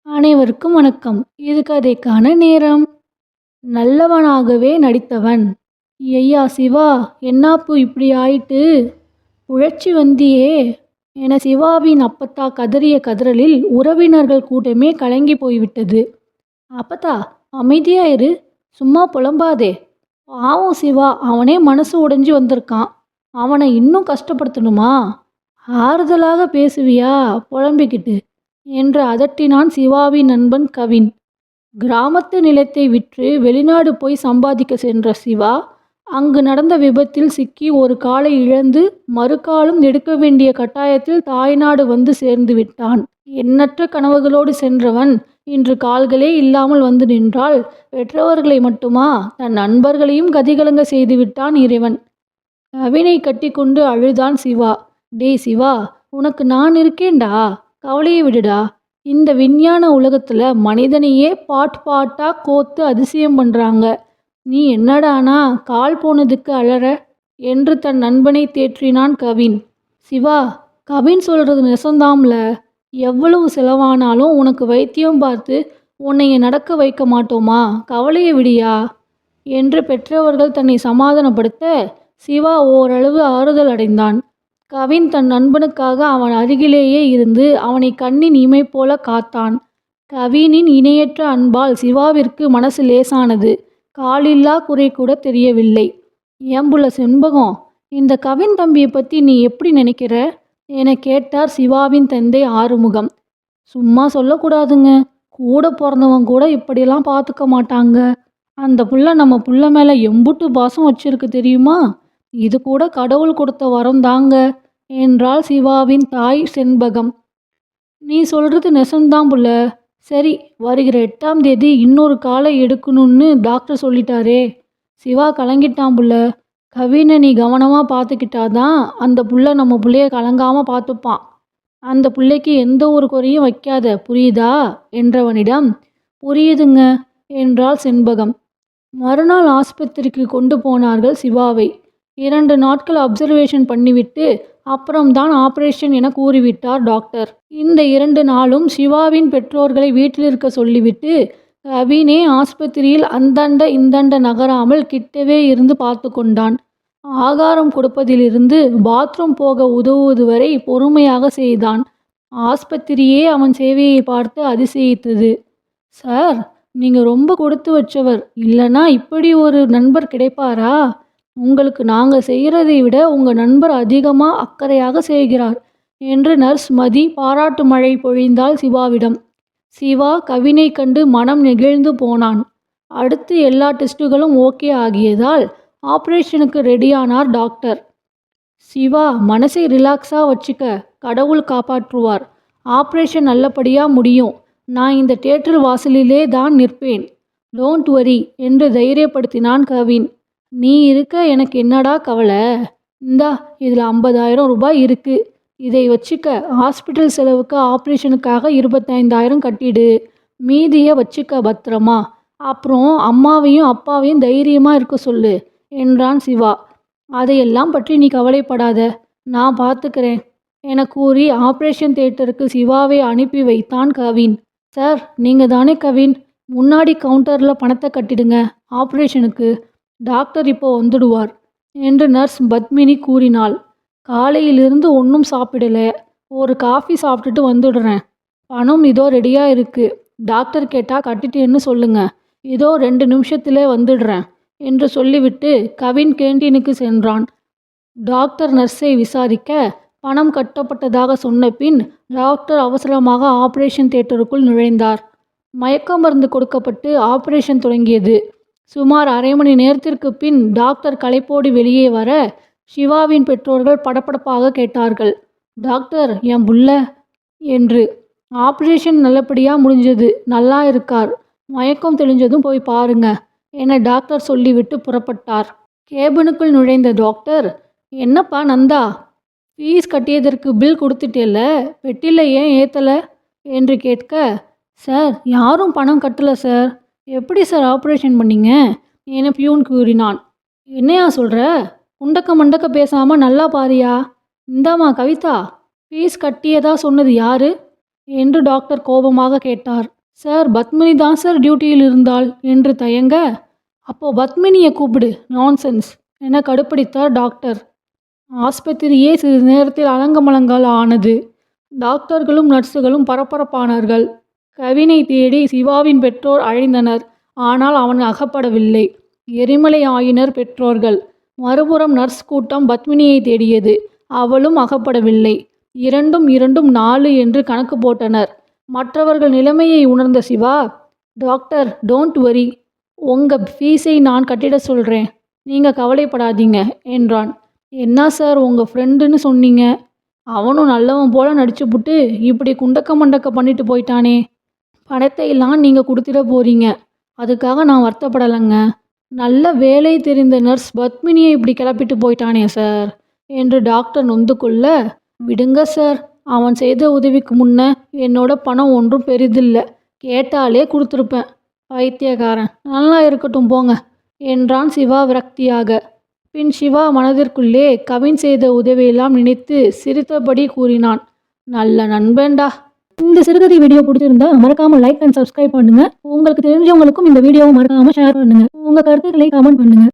அனைவருக்கும் வணக்கம். இது கதைக்கான நேரம். நல்லவனாகவே நடித்தவன். ஐயா சிவா, என்னாப்பு இப்படி ஆயிட்டு? உழைச்சி வந்தியே என சிவாவின் அப்பத்தா கதறிய கதறலில் உறவினர்கள் கூட்டமே கலங்கி போய்விட்டது. அப்பத்தா, அமைதியா இரு, சும்மா புலம்பாதே. பாவம் சிவா, அவனே மனசு உடைஞ்சு வந்திருக்கான். அவனை இன்னும் கஷ்டப்படுத்தணுமா? ஆறுதலாக பேசுவியா புலம்பிக்கிட்டு என்று அதட்டினான் சிவாவின் நண்பன் கவின். கிராமத்து நிலத்தை விற்று வெளிநாடு போய் சம்பாதிக்க சென்ற சிவா, அங்கு நடந்த விபத்தில் சிக்கி ஒரு காலை இழந்து மறுகாலும் எடுக்க வேண்டிய கட்டாயத்தில் தாய்நாடு வந்து சேர்ந்து விட்டான். எண்ணற்ற கனவுகளோடு சென்றவன் இன்று கால்களே இல்லாமல் வந்து நின்றால் பெற்றவர்களை மட்டுமா, தன் நண்பர்களையும் கதிகலங்க செய்து விட்டான் இறைவன். கவினை கட்டி கொண்டு அழுதான் சிவா. டேய் சிவா, உனக்கு நான் இருக்கேன்டா, கவலையை விடுடா. இந்த விஞ்ஞான உலகத்துல மனிதனையே பாட்டா கோத்து அதிசயம் பண்றாங்க. நீ என்னடானா கால் போனதுக்கு அழற என்று தன் நண்பனை தேற்றினான் கவின். சிவா, கவின் சொல்றது நெசந்தாம்ல. எவ்வளவு செலவானாலும் உனக்கு வைத்தியம் பார்த்து உன்னைய நடக்க வைக்க மாட்டோமா, கவலையை விடியா என்று பெற்றவர்கள் தன்னை சமாதானப்படுத்த சிவா ஓரளவு ஆறுதல் அடைந்தான். கவின் தன் நண்பனுக்காக அவன் அருகிலேயே இருந்து அவனை கண்ணின் இமை போல காத்தான். கவினின் இணையற்ற அன்பால் சிவாவிற்கு மனசு லேசானது. காலில்லா குறை கூட தெரியவில்லை. ஏம்புல செண்பகம், இந்த கவின் தம்பியை பற்றி நீ எப்படி நினைக்கிற என கேட்டார் சிவாவின் தந்தை ஆறுமுகம். சும்மா சொல்லக்கூடாதுங்க, கூட பிறந்தவன் கூட இப்படியெல்லாம் பார்த்துக்க மாட்டாங்க. அந்த புள்ள நம்ம புள்ள மேலே எம்புட்டு பாசம் வச்சிருக்கு தெரியுமா? இது கூட கடவுள் கொடுத்த வரம் தாங்க என்றாள் சிவாவின் தாய் செண்பகம். நீ சொல்றது நெசந்தான் புள்ள. சரி, வருகிற 8ஆம் தேதி இன்னொரு காலை எடுக்கணும்னு டாக்டர் சொல்லிட்டாரே. சிவா கலங்கிட்டான் புள்ள. கவினை நீ கவனமாக பார்த்துக்கிட்டாதான் அந்த புள்ள நம்ம புள்ளைய கலங்காமல் பார்த்துப்பான். அந்த புள்ளைக்கு எந்த ஒரு குறையும் வைக்காத, புரியுதா என்றவனிடம், புரியுதுங்க என்றாள் செண்பகம். மறுநாள் ஆஸ்பத்திரிக்கு கொண்டு போனார்கள் சிவாவை. 2 நாட்கள் அப்சர்வேஷன் பண்ணிவிட்டு அப்புறம்தான் ஆபரேஷன் என கூறிவிட்டார் டாக்டர். இந்த 2 நாளும் சிவாவின் பெற்றோர்களை வீட்டில் இருக்க சொல்லிவிட்டு கவினே ஆஸ்பத்திரியில் அந்தண்ட இந்தண்ட நகராமல் கிட்டவே இருந்து பார்த்து கொண்டான். ஆகாரம் கொடுப்பதிலிருந்து பாத்ரூம் போக உதவுவது வரை பொறுமையாக செய்தான். ஆஸ்பத்திரியே அவன் சேவையை பார்த்து அதிசயித்தது. சார், நீங்கள் ரொம்ப கொடுத்து வச்சவர். இல்லைனா இப்படி ஒரு நண்பர் கிடைப்பாரா? உங்களுக்கு நாங்கள் செய்கிறதை விட உங்கள் நண்பர் அதிகமாக அக்கறையாக செய்கிறார் என்று நர்ஸ் மதி பாராட்டு மழை பொழிந்தாள் சிவாவிடம். சிவா கவினை கண்டு மனம் நெகிழ்ந்து போனான். அடுத்து எல்லா டெஸ்ட்டுகளும் ஓகே ஆகியதால் ஆப்ரேஷனுக்கு ரெடியானார் டாக்டர். சிவா, மனசை ரிலாக்ஸாக வச்சுக்க, கடவுள் காப்பாற்றுவார். ஆப்ரேஷன் நல்லபடியாக முடியும். நான் இந்த தியேட்டர் வாசலிலே தான் நிற்பேன். டோன்ட் வரி என்று தைரியப்படுத்தினான் கவின். நீ இருக்க எனக்கு என்னடா கவலை? இந்தா, இதில் 50,000 ரூபாய் இருக்கு. இதை வச்சுக்க. ஹாஸ்பிட்டல் செலவுக்கு ஆப்ரேஷனுக்காக 25,000 கட்டிடு. மீதியை வச்சுக்க பத்திரமா. அப்புறம் அம்மாவையும் அப்பாவையும் தைரியமாக இருக்க சொல்லு என்றான் சிவா. அதையெல்லாம் பற்றி நீ கவலைப்படாத, நான் பார்த்துக்கிறேன் என கூறி ஆப்ரேஷன் தியேட்டருக்கு சிவாவை அனுப்பி வைத்தான் கவின். சார், நீங்கள் தானே கவின்? முன்னாடி கவுண்டரில் பணத்தை கட்டிடுங்க, ஆப்ரேஷனுக்கு. டாக்டர் இப்போ வந்துடுவார் என்று நர்ஸ் பத்மினி கூறினாள். காலையிலிருந்து ஒன்றும் சாப்பிடல, ஒரு காஃபி சாப்பிட்டுட்டு வந்துடுறேன். பணம் இதோ ரெடியாக இருக்கு. டாக்டர் கேட்டால் கட்டிட்டேன்னு சொல்லுங்க. இதோ 2 நிமிஷத்துல வந்துடுறேன் என்று சொல்லிவிட்டு கவின் கேண்டீனுக்கு சென்றான். டாக்டர் நர்ஸை விசாரிக்க பணம் கட்டப்பட்டதாக சொன்ன பின் டாக்டர் அவசரமாக ஆப்ரேஷன் தியேட்டருக்குள் நுழைந்தார். மயக்க மருந்து கொடுக்கப்பட்டு ஆப்ரேஷன் தொடங்கியது. சுமார் அரை மணி நேரத்திற்கு பின் டாக்டர் களைப்போடு வெளியே வர சிவாவின் பெற்றோர்கள் படபடப்பாக கேட்டார்கள். டாக்டர், என் புள்ள என்று. ஆப்ரேஷன் நல்லபடியாக முடிஞ்சது, நல்லா இருக்கார். மயக்கம் தெளிஞ்சதும் போய் பாருங்க என டாக்டர் சொல்லிவிட்டு புறப்பட்டார். கேபினுக்குள் நுழைந்த டாக்டர், என்னப்பா நந்தா, ஃபீஸ் கட்டியதற்கு பில் கொடுத்துட்டேல்ல, பெட்டியில் ஏன் ஏற்றலை என்று கேட்க, சார், யாரும் பணம் கட்டலை சார். எப்படி சார் ஆப்ரேஷன் பண்ணீங்க என பியூன் கூறினான். என்னையா சொல்கிற? குண்டக்க மண்டக்க பேசாமல் நல்லா பாரியா. இந்தாமா கவிதா, ஃபீஸ் கட்டியதா சொன்னது யாரு என்று டாக்டர் கோபமாக கேட்டார். சார் பத்மினி தான் சார் டியூட்டியில் இருந்தாள் என்று தயங்க, அப்போ பத்மினியை கூப்பிடு. நான்சென்ஸ் என கடுப்படித்தார் டாக்டர். ஆஸ்பத்திரியே சிறிது நேரத்தில் அலங்கமலங்கால் ஆனது. டாக்டர்களும் நர்ஸுகளும் பரபரப்பானார்கள். கவினை தேடி சிவாவின் பெற்றோர் அழைந்தனர். ஆனால் அவன் அகப்படவில்லை. எரிமலை ஆயினர் பெற்றோர்கள். மறுபுறம் நர்ஸ் கூட்டம் பத்மினியை தேடியது. அவளும் அகப்படவில்லை. இரண்டும் 4 என்று கணக்கு போட்டனர். மற்றவர்கள் நிலைமையை உணர்ந்த சிவா, டாக்டர் டோன்ட் வரி, உங்க ஃபீஸை நான் கட்டிட சொல்கிறேன், நீங்கள் கவலைப்படாதீங்க என்றான். என்ன சார் உங்கள் ஃப்ரெண்டுன்னு சொன்னீங்க, அவனும் நல்லவன் போல நடிச்சுப்புட்டு இப்படி குண்டக்க மண்டக்க பண்ணிட்டு போயிட்டானே. பணத்தை எல்லாம் நீங்கள் கொடுத்துட போறீங்க, அதுக்காக நான் வருத்தப்படலைங்க. நல்ல வேலை தெரிந்த நர்ஸ் பத்மினியை இப்படி கிளப்பிட்டு போயிட்டானே சார் என்று டாக்டர் நொந்து கொள்ள, விடுங்க சார், அவன் செய்த உதவிக்கு முன்ன என்னோட பணம் ஒன்றும் பெரிதில்லை, கேட்டாலே கொடுத்துருப்பேன். பைத்தியக்காரன், நல்லா இருக்கட்டும் போங்க என்றான் சிவா விரக்தியாக. பின் சிவா மனதிற்குள்ளே கவின் செய்த உதவியெல்லாம் நினைத்து சிரித்தபடி கூறினான், நல்ல நண்பன்டா. இந்த சிறுகதை வீடியோ பிடிச்சிருந்தா மறக்காம லைக் அண்ட் சப்ஸ்கிரைப் பண்ணுங்க. உங்களுக்கு தெரிஞ்சவங்களுக்கும் இந்த வீடியோவை மறக்காம ஷேர் பண்ணுங்க. உங்க கருத்துக்களை கமெண்ட் பண்ணுங்க.